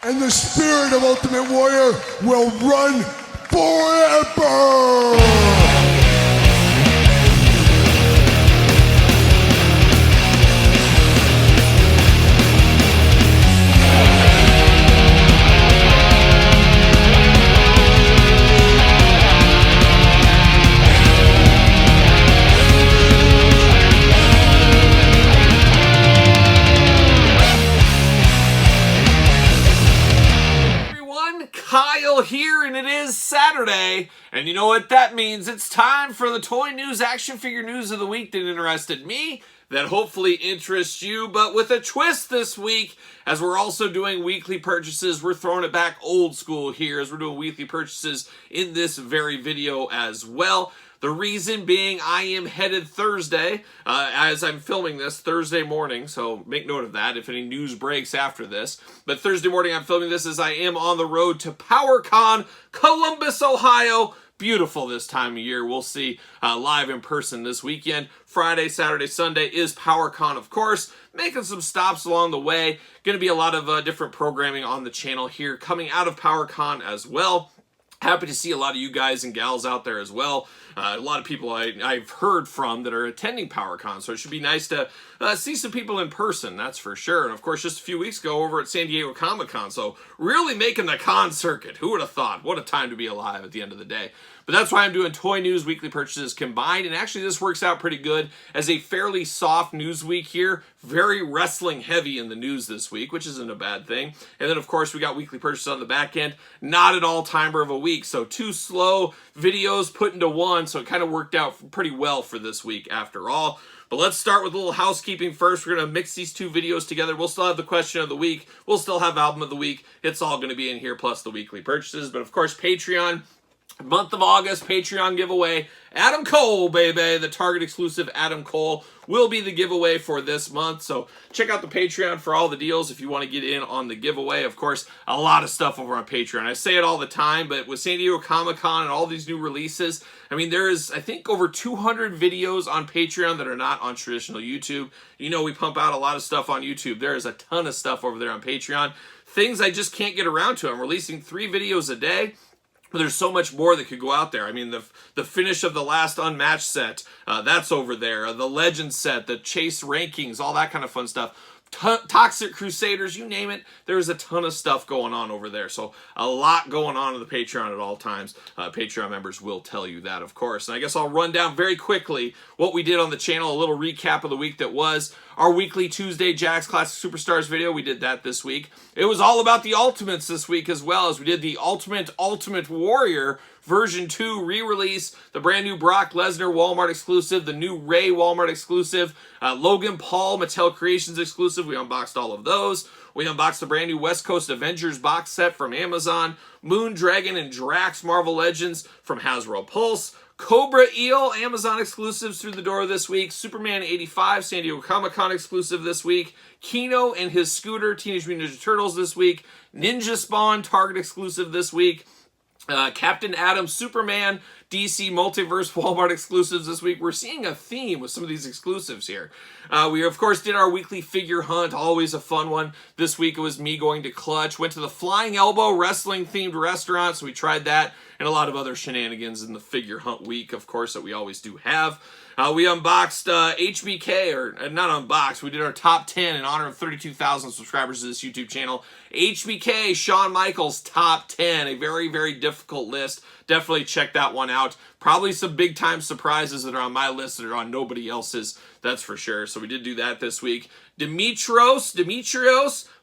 And the spirit of Ultimate Warrior will run forever! Kyle here, and it is Saturday, and you know what that means. It's time for the toy news, action figure news of the week that interested me, that hopefully interests you, but with a twist this week, as we're also doing weekly purchases. We're throwing it back old school here, as we're doing weekly purchases in this very video as well. The reason being, I am headed Thursday, as I'm filming this, Thursday morning, so make note of that if any news breaks after this. But Thursday morning I'm filming this as I am on the road to PowerCon, Columbus, Ohio. Beautiful this time of year. We'll see live in person this weekend. Friday, Saturday, Sunday is PowerCon, of course. Making some stops along the way. Going to be a lot of different programming on the channel here coming out of PowerCon as well. Happy to see a lot of you guys and gals out there as well. A lot of people I've heard from that are attending PowerCon, so it should be nice to see some people in person, that's for sure. And of course, just a few weeks ago over at San Diego Comic-Con, so really making the con circuit. Who would have thought? What a time to be alive at the end of the day. But that's why I'm doing toy news, weekly purchases combined, and actually this works out pretty good as a fairly soft news week here. Very wrestling heavy in the news this week, which isn't a bad thing. And then of course we got weekly purchases on the back end. Not an all-timer of a week, so two slow videos put into one, so it kind of worked out pretty well for this week after all. But let's start with a little housekeeping first. We're going to mix these two videos together. We'll still have the question of the week. We'll still have album of the week. It's all going to be in here, plus the weekly purchases. But of course, Patreon. Month of August, Patreon giveaway. Adam Cole, baby. The Target exclusive Adam Cole will be the giveaway for this month. So check out the Patreon for all the deals if you want to get in on the giveaway. Of course, a lot of stuff over on Patreon. I say it all the time, but with San Diego Comic-Con and all these new releases, I mean, there is, I think, over 200 videos on Patreon that are not on traditional YouTube. You know, we pump out a lot of stuff on YouTube. There is a ton of stuff over there on Patreon. Things I just can't get around to. I'm releasing 3 videos a day. But there's so much more that could go out there. I mean, the finish of the last Unmatched set, that's over there. The Legends set, the Chase rankings, all that kind of fun stuff. Toxic Crusaders, you name it, there's a ton of stuff going on over there. So a lot going on in the Patreon at all times. Patreon members will tell you that, of course. And I guess I'll run down very quickly what we did on the channel, a little recap of the week that was. Our weekly Tuesday Jax Classic Superstars video, we did that this week. It was all about the Ultimates this week as well, as we did the Ultimate Warrior version 2 re-release, the brand new Brock Lesnar Walmart exclusive, the new Ray Walmart exclusive, Logan Paul Mattel Creations exclusive. We unboxed all of those. We unboxed the brand new West Coast Avengers box set from Amazon, Moon Dragon and Drax Marvel Legends from Hasbro Pulse, Cobra Eel Amazon exclusives through the door this week, Superman 85 San Diego Comic-Con exclusive this week, Kino and his scooter Teenage Mutant Ninja Turtles this week, Ninja Spawn Target exclusive this week, Captain Atom Superman DC Multiverse Walmart exclusives this week. We're seeing a theme with some of these exclusives here. We, of course, did our weekly figure hunt, always a fun one. This week it was me going to Clutch. Went to the Flying Elbow wrestling-themed restaurant, so we tried that, and a lot of other shenanigans in the figure hunt week, of course, that we always do have. We unboxed HBK, or not unboxed, we did our top 10 in honor of 32,000 subscribers to this YouTube channel. HBK, Shawn Michaels, top 10, a very, very difficult list. Definitely check that one out. Probably some big-time surprises that are on my list that are on nobody else's, that's for sure. So we did do that this week. Demetrios,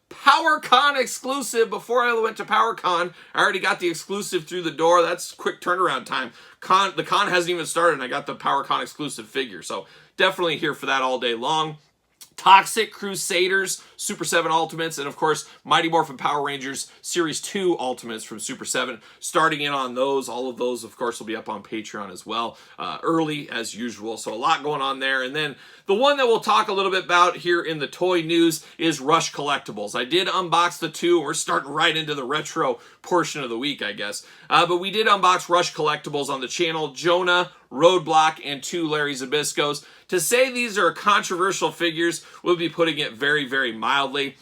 PowerCon exclusive. Before I went to PowerCon, I already got the exclusive through the door. That's quick turnaround time. The con hasn't even started, and I got the PowerCon exclusive figure. So definitely here for that all day long. Toxic Crusaders, Super 7 Ultimates, and of course, Mighty Morphin Power Rangers Series 2 Ultimates from Super 7. Starting in on those. All of those, of course, will be up on Patreon as well, early as usual. So a lot going on there. And then the one that we'll talk a little bit about here in the toy news is Rush Collectibles. I did unbox the 2. We're starting right into the retro portion of the week, I guess. But we did unbox Rush Collectibles on the channel. Jonah, Roadblock, and 2 Larry Zabiscos. To say these are controversial figures would be putting it very, very mildly.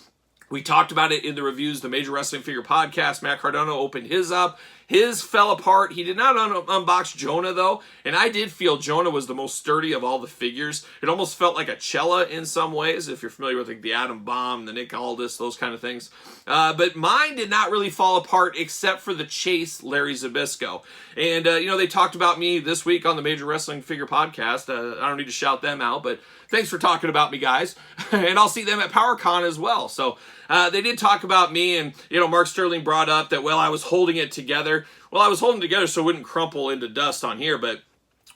We talked about it in the reviews, the Major Wrestling Figure Podcast. Matt Cardona opened his up. His fell apart. He did not unbox Jonah, though, and I did feel Jonah was the most sturdy of all the figures. It almost felt like a Cella in some ways, if you're familiar with like the Atom Bomb, the Nick Aldis, those kind of things. But mine did not really fall apart except for the Chase Larry Zbyszko. And, they talked about me this week on the Major Wrestling Figure Podcast. I don't need to shout them out, but thanks for talking about me, guys. And I'll see them at PowerCon as well. So they did talk about me, and, Mark Sterling brought up that, I was holding it together. Well, I was holding it together so it wouldn't crumple into dust on here, but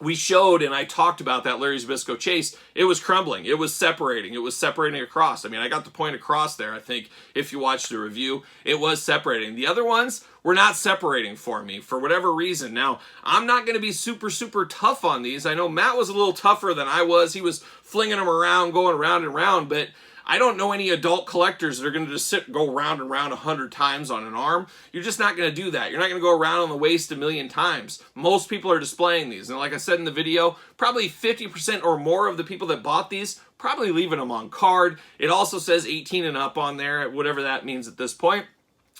we showed and I talked about that Larry Zbyszko Chase. It was crumbling. It was separating. It was separating across. I mean, I got the point across there, I think, if you watched the review. It was separating. The other ones were not separating for me for whatever reason. Now, I'm not going to be super, super tough on these. I know Matt was a little tougher than I was. He was flinging them around, going round and round, but I don't know any adult collectors that are going to just sit and go round and round 100 times on an arm. You're just not going to do that. You're not going to go around on the waist 1,000,000 times. Most people are displaying these. And like I said in the video, probably 50% or more of the people that bought these probably leaving them on card. It also says 18 and up on there, whatever that means at this point.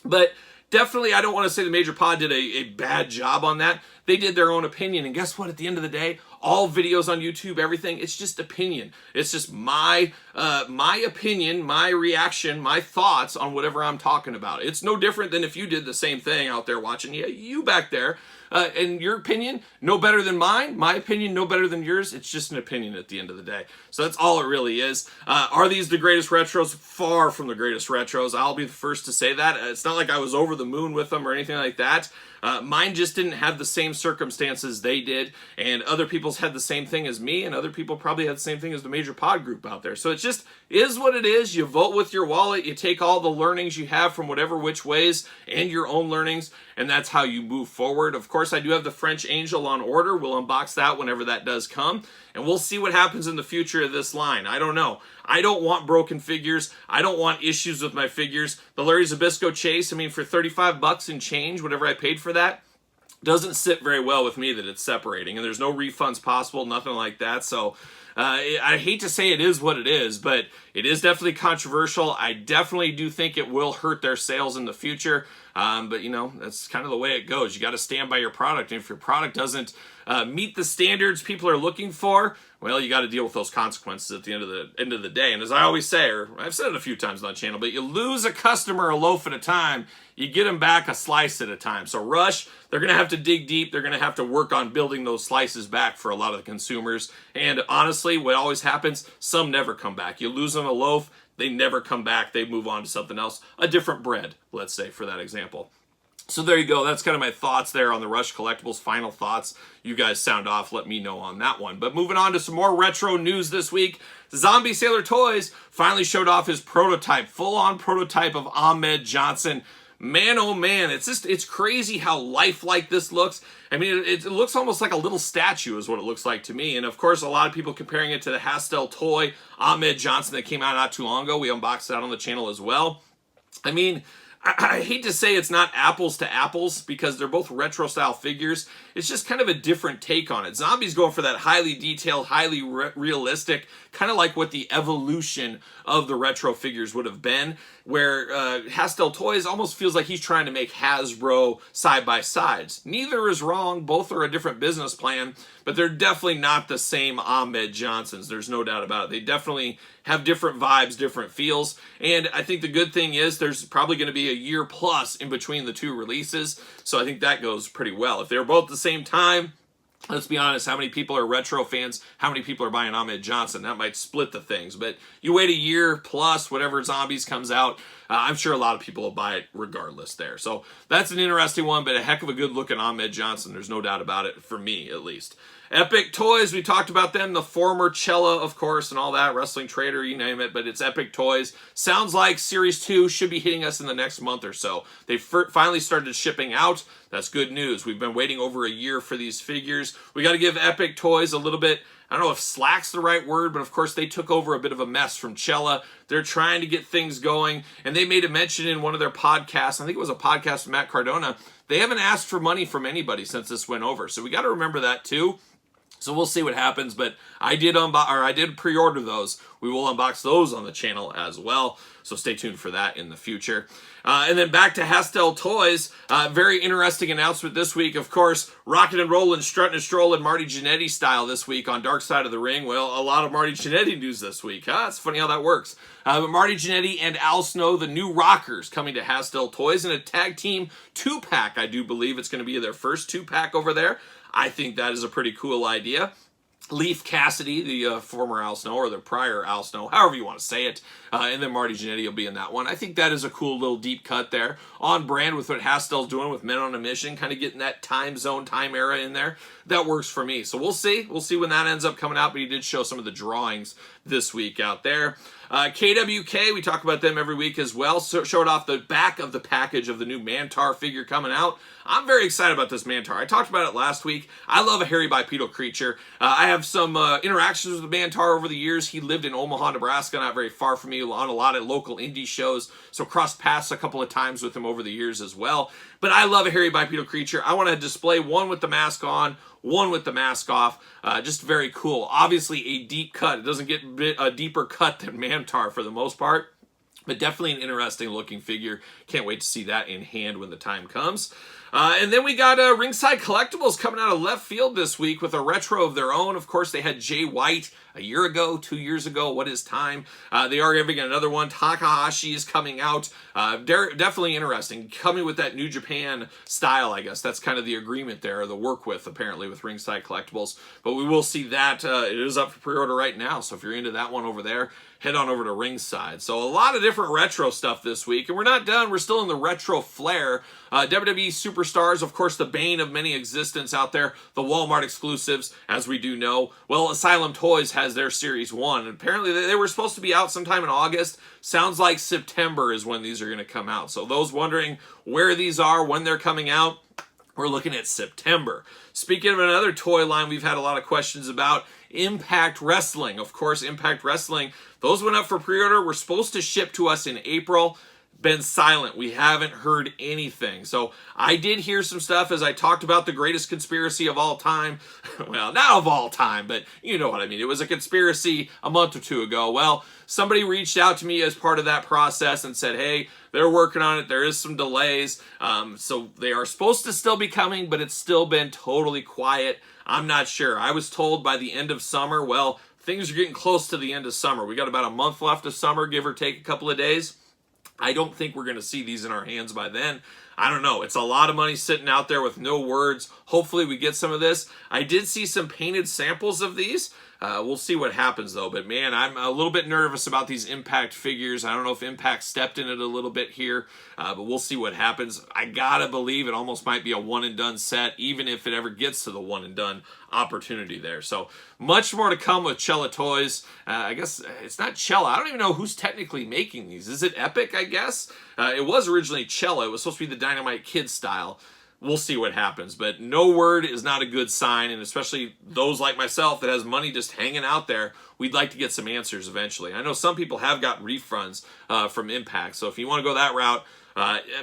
But definitely, I don't want to say the Major Pod did a bad job on that. They did their own opinion. And guess what? At the end of the day, all videos on YouTube, everything, it's just opinion. It's just my opinion, my reaction, my thoughts on whatever I'm talking about. It's no different than if you did the same thing out there watching. Yeah, you back there. And your opinion, no better than mine. My opinion, no better than yours. It's just an opinion at the end of the day. So that's all it really is. Are these the greatest retros? Far from the greatest retros. I'll be the first to say that. It's not like I was over the moon with them or anything like that. Mine just didn't have the same circumstances they did, and other people's had the same thing as me, and other people probably had the same thing as the Major Pod group out there. So it just is what it is. You vote with your wallet. You take all the learnings you have from whatever which ways and your own learnings, and that's how you move forward. Of course, I do have the French Angel on order. We'll unbox that whenever that does come, and we'll see what happens in the future of this line. I don't know. I don't want broken figures. I don't want issues with my figures. The Larry Zbyszko Chase, I mean, for $35 and change, whatever I paid for that, doesn't sit very well with me that it's separating. And there's no refunds possible, nothing like that. So I hate to say it is what it is, but it is definitely controversial. I definitely do think it will hurt their sales in the future. But, that's kind of the way it goes. You got to stand by your product. And if your product doesn't meet the standards people are looking for, well, you got to deal with those consequences at the end of the day. And as I always say, or I've said it a few times on the channel, but you lose a customer a loaf at a time, you get them back a slice at a time. So Rush, they're going to have to dig deep. They're going to have to work on building those slices back for a lot of the consumers. And honestly, what always happens, some never come back. You lose them a loaf, they never come back. They move on to something else, a different bread, let's say, for that example. So there you go. That's kind of my thoughts there on the Rush Collectibles. Final thoughts. You guys sound off. Let me know on that one. But moving on to some more retro news this week. Zombie Sailor Toys finally showed off his prototype, full-on prototype of Ahmed Johnson. Man, oh man, it's crazy how lifelike this looks. I mean, it looks almost like a little statue is what it looks like to me. And of course, a lot of people comparing it to the Hastel toy Ahmed Johnson that came out not too long ago. We unboxed that on the channel as well. I mean, I hate to say it's not apples to apples because they're both retro style figures. It's just kind of a different take on it. Zombie's going for that highly detailed, highly realistic, kind of like what the evolution of the retro figures would have been, where Hastel Toys almost feels like he's trying to make Hasbro side-by-sides. Neither is wrong. Both are a different business plan, but they're definitely not the same Ahmed Johnsons. There's no doubt about it. They definitely have different vibes, different feels, and I think the good thing is there's probably going to be a year plus in between the two releases, so I think that goes pretty well. If they're both at the same time, let's be honest, how many people are retro fans? How many people are buying Ahmed Johnson? That might split the things, but you wait a year plus, whatever Zombies comes out, I'm sure a lot of people will buy it regardless there. So that's an interesting one, but a heck of a good looking Ahmed Johnson. There's no doubt about it, for me at least. Epic Toys, we talked about them, the former Cella, of course, and all that, Wrestling Trader, you name it, but it's Epic Toys. Sounds like Series 2 should be hitting us in the next month or so. They finally started shipping out. That's good news. We've been waiting over a year for these figures. We got to give Epic Toys a little bit, I don't know if slack's the right word, but of course they took over a bit of a mess from Cella. They're trying to get things going, and they made a mention in one of their podcasts, I think it was a podcast with Matt Cardona, they haven't asked for money from anybody since this went over. So we got to remember that too. So we'll see what happens, but I did pre-order those. We will unbox those on the channel as well, so stay tuned for that in the future. And then back to Hastel Toys. Very interesting announcement this week. Of course, rockin' and rollin', strutting and strolling Marty Jannetty style this week on Dark Side of the Ring. Well, a lot of Marty Jannetty news this week. It's funny how that works. But Marty Jannetty and Al Snow, the new Rockers, coming to Hastel Toys in a tag team 2-pack. I do believe it's going to be their first 2-pack over there. I think that is a pretty cool idea. Leif Cassidy, the former Al Snow, or the prior Al Snow, however you want to say it, and then Marty Jannetty will be in that one. I think that is a cool little deep cut there, on brand with what Hastel's doing with Men on a Mission, kind of getting that time zone, time era in there. That works for me. So we'll see. We'll see when that ends up coming out, but he did show some of the drawings this week out there. KWK, we talk about them every week as well. So showed off the back of the package of the new Mantar figure coming out. I'm very excited about this Mantar. I talked about it last week. I love a hairy bipedal creature. I have some interactions with the Mantar over the years. He lived in Omaha, Nebraska, not very far from me, on a lot of local indie shows. So crossed paths a couple of times with him over the years as well. But I love a hairy bipedal creature. I want to display one with the mask on, one with the mask off. Just very cool. Obviously a deep cut. It doesn't get a deeper cut than Mantar for the most part, but definitely an interesting looking figure. Can't wait to see that in hand when the time comes. And then we got Ringside Collectibles coming out of left field this week with a retro of their own. Of course, they had Jay White a year ago, 2 years ago. What is time? They are having another one. Takahashi is coming out. Definitely interesting. Coming with that New Japan style, I guess. That's kind of the agreement there, the work with, apparently, with Ringside Collectibles. But we will see that. It is up for pre-order right now. So if you're into that one over there, head on over to Ringside. So a lot of different retro stuff this week. And we're not done. We're still in the retro flair. WWE Superstars, of course, the bane of many existence out there. The Walmart exclusives, as we do know. Well, Asylum Toys has their Series 1. And apparently they were supposed to be out sometime in August. Sounds like September is when these are going to come out. So those wondering where these are, when they're coming out, we're looking at September. Speaking of another toy line we've had a lot of questions about, Impact Wrestling. Of course, Impact Wrestling, those went up for pre-order. Were supposed to ship to us in April. Been silent. We haven't heard anything. So I did hear some stuff as I talked about the greatest conspiracy of all time. Well, not of all time, but you know what I mean. It was a conspiracy a month or two ago. Well, somebody reached out to me as part of that process and said, hey, they're working on it. There is some delays. So they are supposed to still be coming, but it's still been totally quiet. I'm not sure. I was told by the end of summer. Well, things are getting close to the end of summer. We got about a month left of summer, give or take a couple of days. I don't think we're going to see these in our hands by then. I don't know. It's a lot of money sitting out there with no words. Hopefully we get some of this. I did see some painted samples of these. We'll see what happens though. But man, I'm a little bit nervous about these Impact figures. I don't know if Impact stepped in it a little bit here, but we'll see what happens. I gotta believe it almost might be a one and done set, even if it ever gets to the one and done opportunity there. So much more to come with Cella Toys. I guess it's not Cella. I don't even know who's technically making these. Is it Epic, I guess? It was originally Cella. It was supposed to be the Dynamite Kid style. We'll see what happens, but no word is not a good sign, and especially those like myself that has money just hanging out there, we'd like to get some answers eventually. I know some people have got refunds from Impact, so if you want to go that route,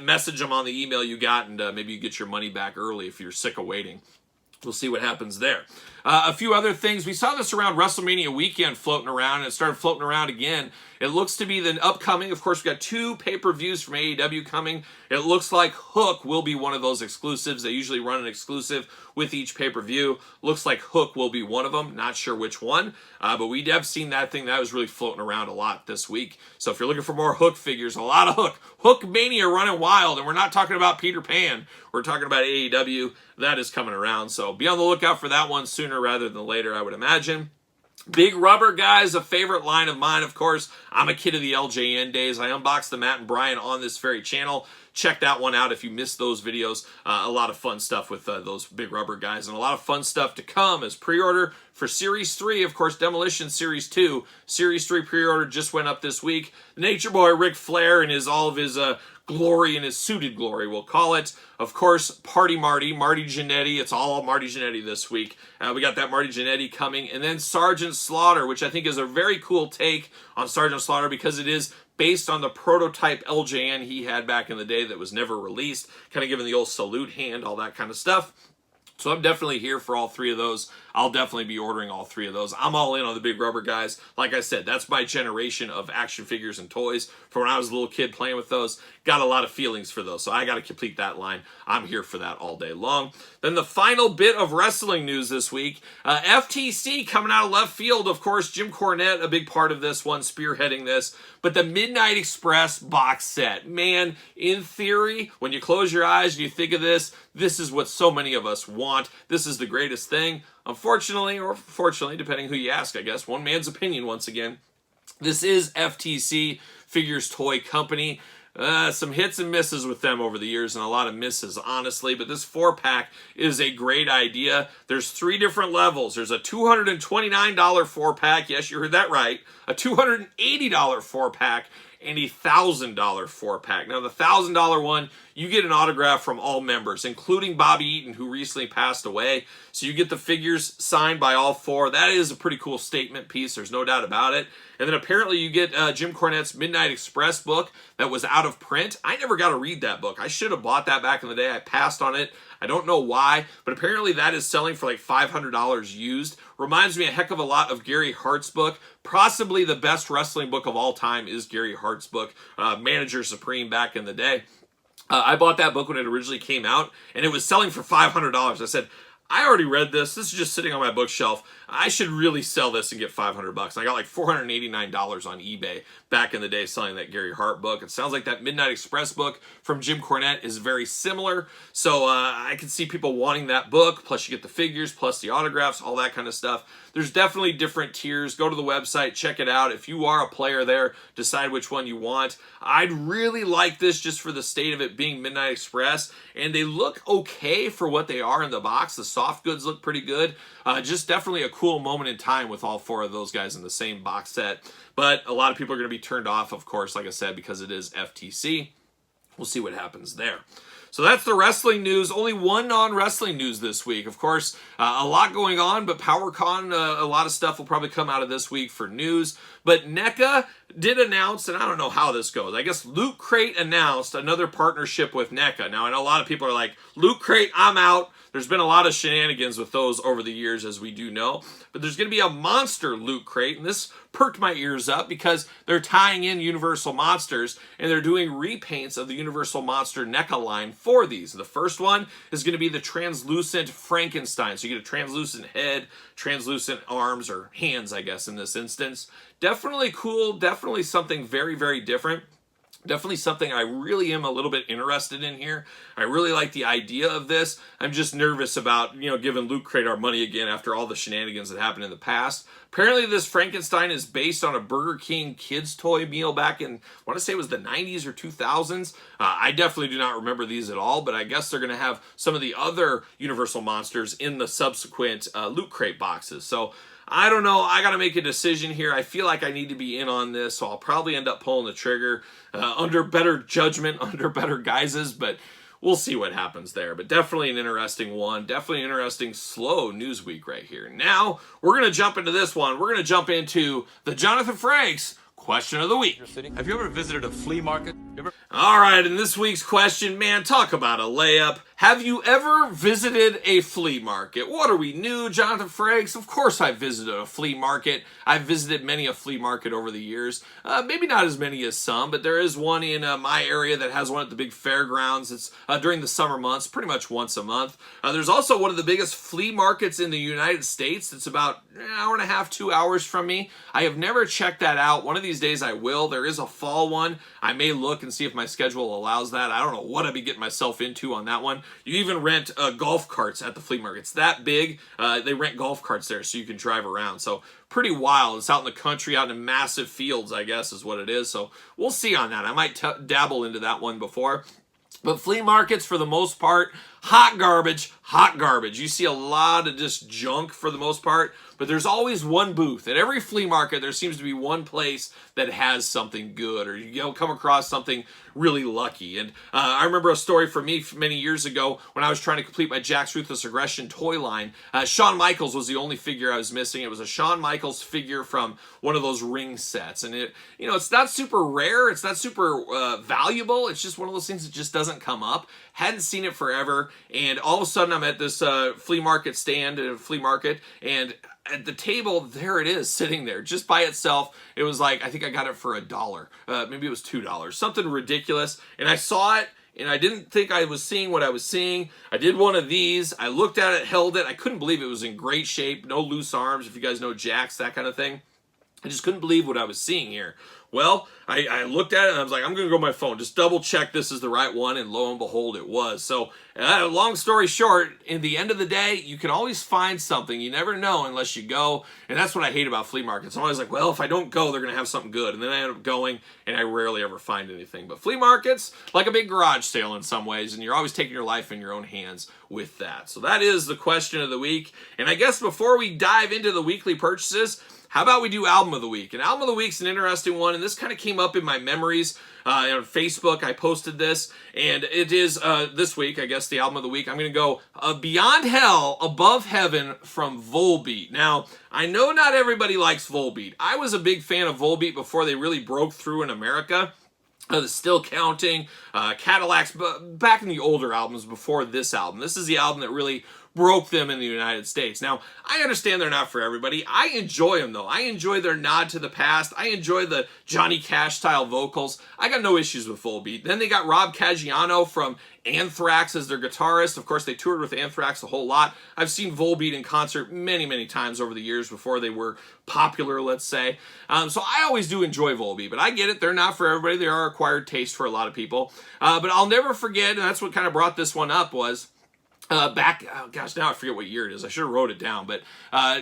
message them on the email you got, and maybe you get your money back early if you're sick of waiting. We'll see what happens there. A few other things. We saw this around WrestleMania weekend floating around, and it started floating around again. It looks to be the upcoming, of course, we got 2 pay-per-views from AEW coming. It looks like Hook will be one of those exclusives. They usually run an exclusive with each pay-per-view. Looks like Hook will be one of them. Not sure which one, but we have seen that thing. That was really floating around a lot this week. So if you're looking for more Hook figures, a lot of Hook. Hook Mania running wild, and we're not talking about Peter Pan. We're talking about AEW. That is coming around, so be on the lookout for that one sooner rather than later, I would imagine. Big Rubber Guys, a favorite line of mine, of course. I'm a kid of the LJN days. I unboxed the Matt and Brian on this very channel. Check that one out if you missed those videos. A lot of fun stuff with those Big Rubber Guys, and a lot of fun stuff to come as pre-order for Series 3. Of course, Demolition Series 2. Series 3 pre-order just went up this week. Nature Boy Ric Flair and all of his glory and his suited glory, we'll call it. Of course, Party Marty Jannetty. It's all Marty Jannetty this week. We got that Marty Jannetty coming. And then Sergeant Slaughter, which I think is a very cool take on Sergeant Slaughter because it is based on the prototype LJN he had back in the day that was never released. Kind of giving the old salute hand, all that kind of stuff. So I'm definitely here for all three of those. I'll definitely be ordering all three of those. I'm all in on the big rubber guys. Like I said, that's my generation of action figures and toys. From when I was a little kid playing with those, got a lot of feelings for those. So I got to complete that line. I'm here for that all day long. Then the final bit of wrestling news this week. FTC coming out of left field. Of course, Jim Cornette, a big part of this one, spearheading this. But the Midnight Express box set. Man, in theory, when you close your eyes and you think of this, this is what so many of us want. This is the greatest thing. Unfortunately, or fortunately, depending who you ask, I guess, one man's opinion once again, this is FTC Figures Toy Company. Some hits and misses with them over the years, and a lot of misses, honestly. But this 4-pack is a great idea. There's 3 different levels. There's a $229 4-pack. Yes, you heard that right. A $280 4-pack. And a $1,000 4-pack. Now, the $1,000 one, you get an autograph from all members, including Bobby Eaton, who recently passed away. So you get the figures signed by all 4. That is a pretty cool statement piece. There's no doubt about it. And then apparently you get Jim Cornette's Midnight Express book that was out of print. I never got to read that book. I should have bought that back in the day. I passed on it. I don't know why, but apparently that is selling for like $500 used. Reminds me a heck of a lot of Gary Hart's book. Possibly the best wrestling book of all time is Gary Hart's book, Manager Supreme, back in the day. I bought that book when it originally came out, and it was selling for $500. I said, I already read this. This is just sitting on my bookshelf. I should really sell this and get $500. I got like $489 on eBay back in the day selling that Gary Hart book. It sounds like that Midnight Express book from Jim Cornette is very similar. So I can see people wanting that book. Plus you get the figures, plus the autographs, all that kind of stuff. There's definitely different tiers. Go to the website, check it out. If you are a player there, decide which one you want. I'd really like this just for the state of it being Midnight Express. And they look okay for what they are in the box. The soft goods look pretty good. Just definitely a cool moment in time with all 4 of those guys in the same box set. But a lot of people are going to be turned off, of course, like I said, because it is FTC. We'll see what happens there. So that's the wrestling news. Only one non-wrestling news this week. Of course, a lot going on, but PowerCon, a lot of stuff will probably come out of this week for news. But NECA did announce, and I don't know how this goes. I guess Loot Crate announced another partnership with NECA. Now, I know a lot of people are like, Loot Crate, I'm out. There's been a lot of shenanigans with those over the years, as we do know. But there's going to be a monster Loot Crate, and this perked my ears up because they're tying in Universal Monsters, and they're doing repaints of the Universal Monster NECA line for these. The first one is going to be the translucent Frankenstein. So you get a translucent head, translucent arms, or hands, I guess, in this instance. Definitely cool, definitely something very, very different. Definitely something I really am a little bit interested in here. I really like the idea of this. I'm just nervous about, giving Loot Crate our money again after all the shenanigans that happened in the past. Apparently this Frankenstein is based on a Burger King kids toy meal back in, I want to say it was the 90s or 2000s. I definitely do not remember these at all, but I guess they're going to have some of the other Universal Monsters in the subsequent Loot Crate boxes. So I don't know. I got to make a decision here. I feel like I need to be in on this, so I'll probably end up pulling the trigger under better judgment, under better guises, but we'll see what happens there. But definitely an interesting one. Definitely an interesting slow news week right here. Now, we're going to jump into this one. We're going to jump into the Jonathan Frakes Question of the Week. Have you ever visited a flea market? All right, in this week's question, man, talk about a layup. Have you ever visited a flea market? What are we new, Jonathan Frakes? Of course I've visited a flea market. I've visited many a flea market over the years. Maybe not as many as some, but there is one in my area that has one at the big fairgrounds. It's during the summer months, pretty much once a month. There's also one of the biggest flea markets in the United States. It's about an hour and a half, 2 hours from me. I have never checked that out. One of these days I will. There is a fall one. I may look and see if my schedule allows that. I don't know what I'd be getting myself into on that one. You even rent golf carts at the flea market. It's that big. They rent golf carts there so you can drive around. So pretty wild. It's out in the country, out in massive fields, I guess is what it is. So we'll see on that. I might dabble into that one before. But flea markets, for the most part, hot garbage, hot garbage. You see a lot of just junk for the most part. but there's always one booth. At every flea market, there seems to be one place that has something good, or you come across something really lucky. And I remember a story for me many years ago when I was trying to complete my Jack's Ruthless Aggression toy line. Shawn Michaels was the only figure I was missing. It was a Shawn Michaels figure from one of those ring sets, and it's not super rare, it's not super valuable. It's just one of those things that just doesn't come up. Hadn't seen it forever, and all of a sudden I'm at this flea market stand at a flea market, and at the table, there it is, sitting there, just by itself. It was like, I think I got it for $1. Maybe it was $2. Something ridiculous. And I saw it, and I didn't think I was seeing what I was seeing. I did one of these. I looked at it, held it. I couldn't believe it was in great shape. No loose arms, if you guys know Jack's, that kind of thing. I just couldn't believe what I was seeing here. Well, I looked at it and I was like, I'm going to go on my phone, just double check this is the right one, and lo and behold, it was. So, long story short, in the end of the day, you can always find something. You never know unless you go, and that's what I hate about flea markets. I'm always like, well, if I don't go, they're going to have something good, and then I end up going, and I rarely ever find anything. But flea markets, like a big garage sale in some ways, and you're always taking your life in your own hands with that. So that is the question of the week, and I guess before we dive into the weekly purchases, how about we do Album of the Week? And Album of the Week's an interesting one, and this kind of came up in my memories on Facebook. I posted this, and it is this week, I guess, the Album of the Week. I'm going to go Beyond Hell, Above Heaven from Volbeat. Now, I know not everybody likes Volbeat. I was a big fan of Volbeat before they really broke through in America. The Still Counting, Cadillacs, but back in the older albums before this album. This is the album that really broke them in the United States. Now, I understand they're not for everybody. I enjoy them, though. I enjoy their nod to the past. I enjoy the Johnny Cash-style vocals. I got no issues with Volbeat. Then they got Rob Caggiano from Anthrax as their guitarist. Of course, they toured with Anthrax a whole lot. I've seen Volbeat in concert many, many times over the years before they were popular, let's say. So I always do enjoy Volbeat, but I get it. They're not for everybody. They are acquired taste for a lot of people. But I'll never forget, and that's what kind of brought this one up, was back, oh gosh, now I forget what year it is. I should have wrote it down, but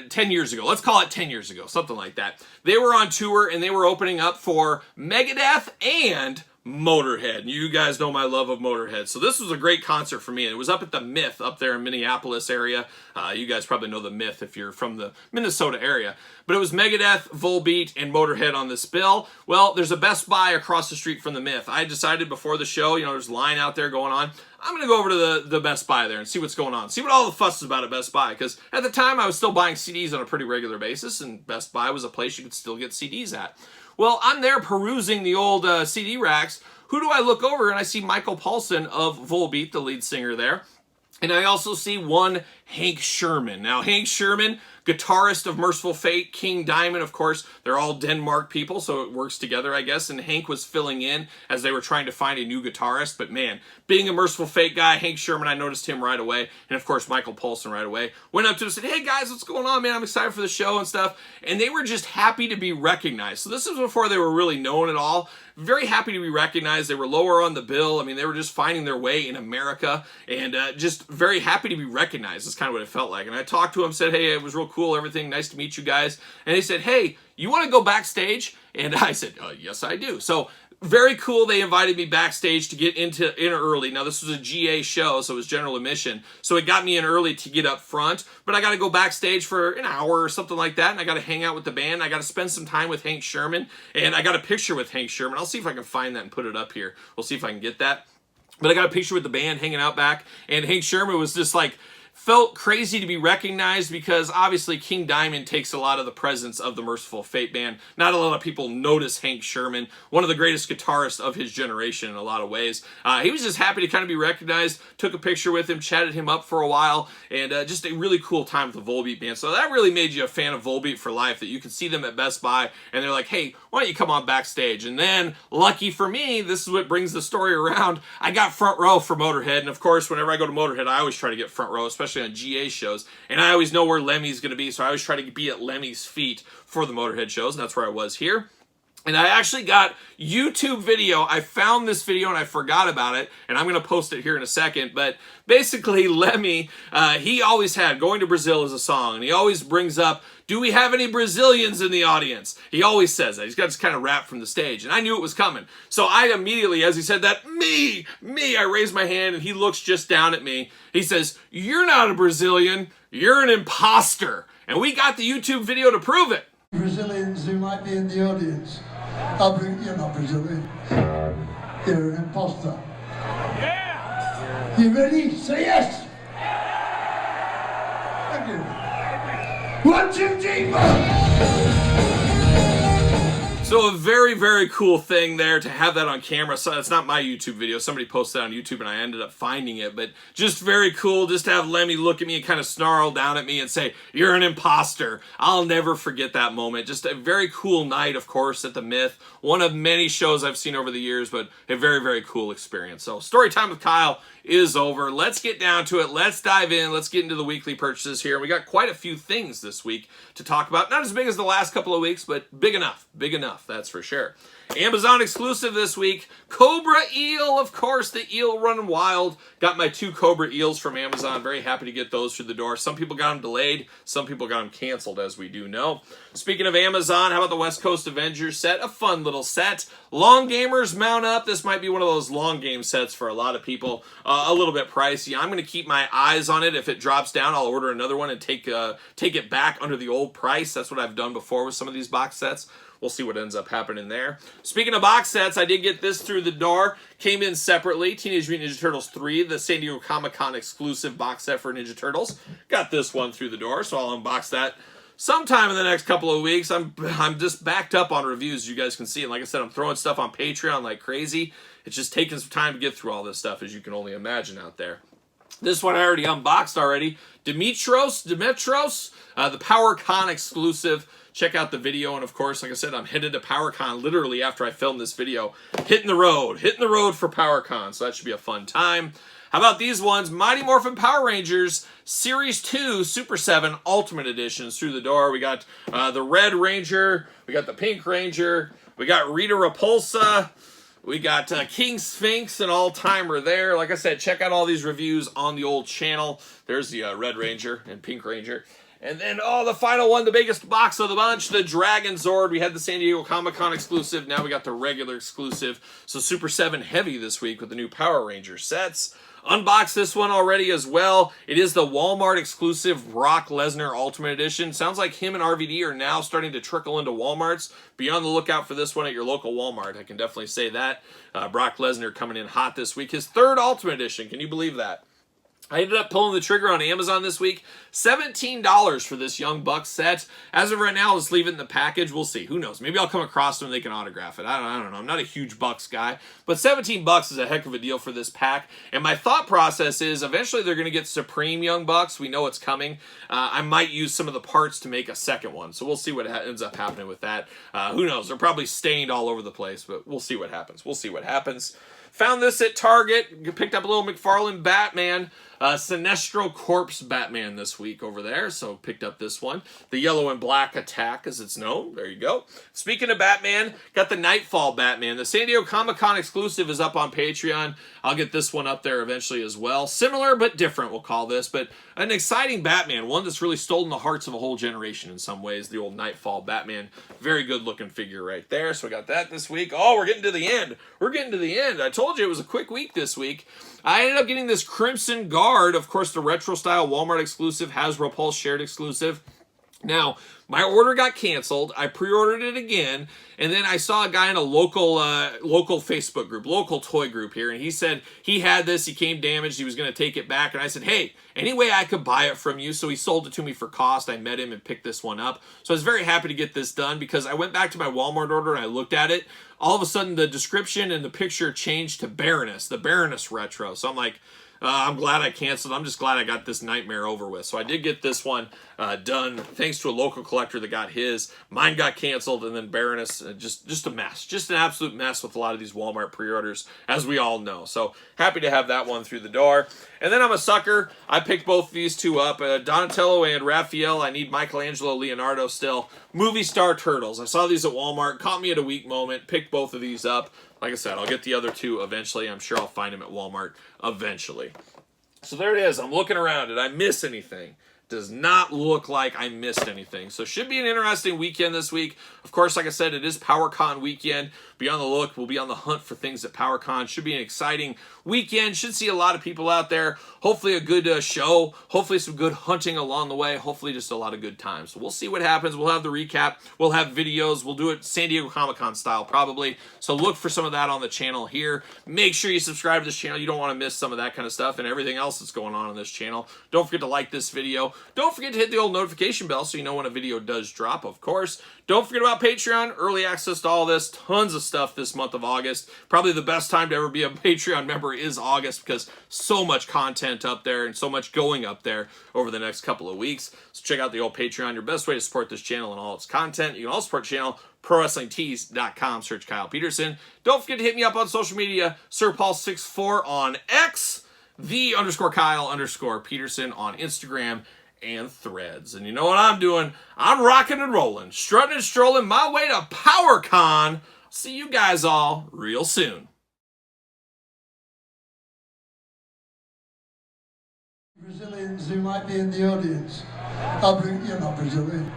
10 years ago. Let's call it 10 years ago, something like that. They were on tour, and they were opening up for Megadeth and Motorhead. You guys know my love of Motorhead. So this was a great concert for me. It was up at the Myth up there in Minneapolis area. You guys probably know the Myth if you're from the Minnesota area. But it was Megadeth, Volbeat, and Motorhead on this bill. Well, there's a Best Buy across the street from the Myth. I decided before the show, there's a line out there going on. I'm going to go over to the Best Buy there and see what's going on. See what all the fuss is about at Best Buy. Because at the time, I was still buying CDs on a pretty regular basis, and Best Buy was a place you could still get CDs at. Well, I'm there perusing the old CD racks. Who do I look over? And I see Michael Paulson of Volbeat, the lead singer there. And I also see one Hank Sherman. Now, Hank Sherman, guitarist of Merciful Fate, King Diamond, of course, they're all Denmark people, so it works together, I guess. And Hank was filling in as they were trying to find a new guitarist. But man, being a Merciful Fate guy, Hank Sherman, I noticed him right away. And of course, Michael Paulson right away. Went up to him and said, hey guys, what's going on, man? I'm excited for the show and stuff. And they were just happy to be recognized. So this is before they were really known at all. Very happy to be recognized. They were lower on the bill. I mean, they were just finding their way in America, and just very happy to be recognized is kind of what it felt like. And I talked to him, said, hey, it was real cool, everything, nice to meet you guys. And they said, hey, you want to go backstage? And I said, yes, I do. So very cool. They invited me backstage to get in early. Now, this was a GA show, so it was general admission. So it got me in early to get up front. But I got to go backstage for an hour or something like that, and I got to hang out with the band. I got to spend some time with Hank Sherman, and I got a picture with Hank Sherman. I'll see if I can find that and put it up here. We'll see if I can get that. But I got a picture with the band hanging out back, and Hank Sherman was just like, felt crazy to be recognized because obviously King Diamond takes a lot of the presence of the Merciful Fate band. Not a lot of people notice Hank Sherman, one of the greatest guitarists of his generation in a lot of ways. He was just happy to kind of be recognized, took a picture with him, chatted him up for a while, and just a really cool time with the Volbeat band. So that really made you a fan of Volbeat for life, that you could see them at Best Buy, and they're like, hey, why don't you come on backstage? And then, lucky for me, this is what brings the story around, I got front row for Motorhead, and of course, whenever I go to Motorhead, I always try to get front row, especially on GA shows, and I always know where Lemmy's going to be, so I always try to be at Lemmy's feet for the Motorhead shows, and that's where I was here. And I actually got YouTube video. I found this video and I forgot about it, and I'm going to post it here in a second. But basically, Lemmy, he always had Going to Brazil as a song, and he always brings up, do we have any Brazilians in the audience? He always says that. He's got this kind of rap from the stage, and I knew it was coming. So I immediately, as he said that, me, I raised my hand, and he looks just down at me. He says, you're not a Brazilian, you're an imposter. And we got the YouTube video to prove it. Brazilians who might be in the audience. You're not Brazilian. You're an imposter. Yeah! You ready? Say yes! Thank you. 1, 2, 3, 4! So a very, very cool thing there to have that on camera. So it's not my YouTube video. Somebody posted it on YouTube and I ended up finding it. But just very cool just to have Lemmy look at me and kind of snarl down at me and say, "You're an imposter." I'll never forget that moment. Just a very cool night, of course, at the Myth. One of many shows I've seen over the years, but a very, very cool experience. So story time with Kyle is over. Let's get down to it. Let's dive in. Let's get into the weekly purchases here. We got quite a few things this week to talk about. Not as big as the last couple of weeks, but big enough. Big enough, that's for sure. Amazon exclusive this week. Cobra Eel, of course, the eel running wild. Got my 2 Cobra Eels from Amazon. Very happy to get those through the door. Some people got them delayed. Some people got them canceled, as we do know. Speaking of Amazon, how about the West Coast Avengers set? A fun little set. Long gamers mount up. This might be one of those long game sets for a lot of people. A little bit pricey. I'm going to keep my eyes on it. If it drops down, I'll order another one and take it back under the old price. That's what I've done before with some of these box sets. We'll see what ends up happening there. Speaking of box sets, I did get this through the door. Came in separately. Teenage Mutant Ninja Turtles 3, the San Diego Comic-Con exclusive box set for Ninja Turtles. Got this one through the door, so I'll unbox that sometime in the next couple of weeks. I'm just backed up on reviews, as you guys can see. And like I said, I'm throwing stuff on Patreon like crazy. It's just taking some time to get through all this stuff, as you can only imagine out there. This one I already unboxed already. Demetros, the PowerCon exclusive. Check out the video, and of course, like I said, I'm headed to PowerCon literally after I film this video. Hitting the road for PowerCon, so that should be a fun time. How about these ones? Mighty Morphin Power Rangers Series 2 Super 7 Ultimate Editions through the door. We got the Red Ranger, we got the Pink Ranger, we got Rita Repulsa, we got King Sphinx, an all-timer there. Like I said, check out all these reviews on the old channel. There's the Red Ranger and Pink Ranger. And then, the final one, the biggest box of the bunch, the Dragon Zord. We had the San Diego Comic-Con exclusive. Now we got the regular exclusive. So Super 7 heavy this week with the new Power Ranger sets. Unboxed this one already as well. It is the Walmart exclusive Brock Lesnar Ultimate Edition. Sounds like him and RVD are now starting to trickle into Walmarts. Be on the lookout for this one at your local Walmart. I can definitely say that. Brock Lesnar coming in hot this week. His 3rd Ultimate Edition. Can you believe that? I ended up pulling the trigger on Amazon this week. $17 for this Young Bucks set. As of right now, let's leave it in the package. We'll see. Who knows? Maybe I'll come across them and they can autograph it. I don't know. I'm not a huge Bucks guy. But $17 is a heck of a deal for this pack. And my thought process is eventually they're going to get Supreme Young Bucks. We know it's coming. I might use some of the parts to make a second one. So we'll see what ends up happening with that. Who knows? They're probably stained all over the place. But we'll see what happens. We'll see what happens. Found this at Target. Picked up a little McFarlane Batman. Sinestro Corpse Batman this week over there, so picked up this one. The Yellow and Black Attack, as it's known. There you go. Speaking of Batman, got the Nightfall Batman. The San Diego Comic-Con exclusive is up on Patreon. I'll get this one up there eventually as well. Similar but different, we'll call this, but an exciting Batman. One that's really stolen the hearts of a whole generation in some ways, the old Nightfall Batman. Very good looking figure right there, so we got that this week. Oh, we're getting to the end. We're getting to the end. I told you it was a quick week this week. I ended up getting this Crimson Guard, of course, the retro-style Walmart exclusive, Hasbro Pulse shared exclusive. Now, my order got canceled. I pre-ordered it again, and then I saw a guy in a local Facebook group, local toy group here, and he said he had this, he came damaged, he was going to take it back, and I said, hey, any way I could buy it from you? So he sold it to me for cost. I met him and picked this one up. So I was very happy to get this done because I went back to my Walmart order and I looked at it. All of a sudden, the description and the picture changed to Baroness, the Baroness Retro. So I'm like, I'm glad I canceled. I'm just glad I got this nightmare over with. So I did get this one done thanks to a local collector that got his. Mine got canceled, and then Baroness, just a mess. Just an absolute mess with a lot of these Walmart pre-orders, as we all know. So happy to have that one through the door. And then I'm a sucker. I picked both these two up. Donatello and Raphael. I need Michelangelo, Leonardo still. Movie Star Turtles. I saw these at Walmart. Caught me at a weak moment. Picked both of these up. Like I said, I'll get the other two eventually. I'm sure I'll find them at Walmart eventually. So there it is. I'm looking around. Did I miss anything? does not look like I missed anything. So should be an interesting weekend this week. Of course, like I said, it is PowerCon weekend. Be on the look. We'll be on the hunt for things at PowerCon. Should be an exciting weekend. Should see a lot of people out there. Hopefully a good show. Hopefully some good hunting along the way. Hopefully just a lot of good times. So we'll see what happens. We'll have the recap. We'll have videos. We'll do it San Diego Comic-Con style probably. So look for some of that on the channel here. Make sure you subscribe to this channel. You don't want to miss some of that kind of stuff and everything else that's going on this channel. Don't forget to like this video. Don't forget to hit the old notification bell so you know when a video does drop, of course. Don't forget about Patreon. Early access to all this. Tons of stuff this month of August. Probably the best time to ever be a Patreon member is August because so much content up there and so much going up there over the next couple of weeks. So check out the old Patreon. Your best way to support this channel and all its content. You can also support the channel, ProWrestlingTees.com. Search Kyle Peterson. Don't forget to hit me up on social media. SirPaul64 on X. _Kyle_Peterson on Instagram and Threads. And you know what I'm doing? I'm rocking and rolling, strutting and strolling my way to PowerCon. See you guys all real soon. Brazilians who might be in the audience. You're not Brazilian.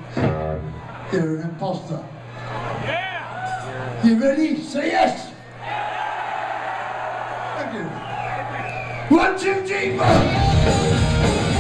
You're an imposter. Yeah! You ready? Say yes! Thank you. 1, 2, 3, 4!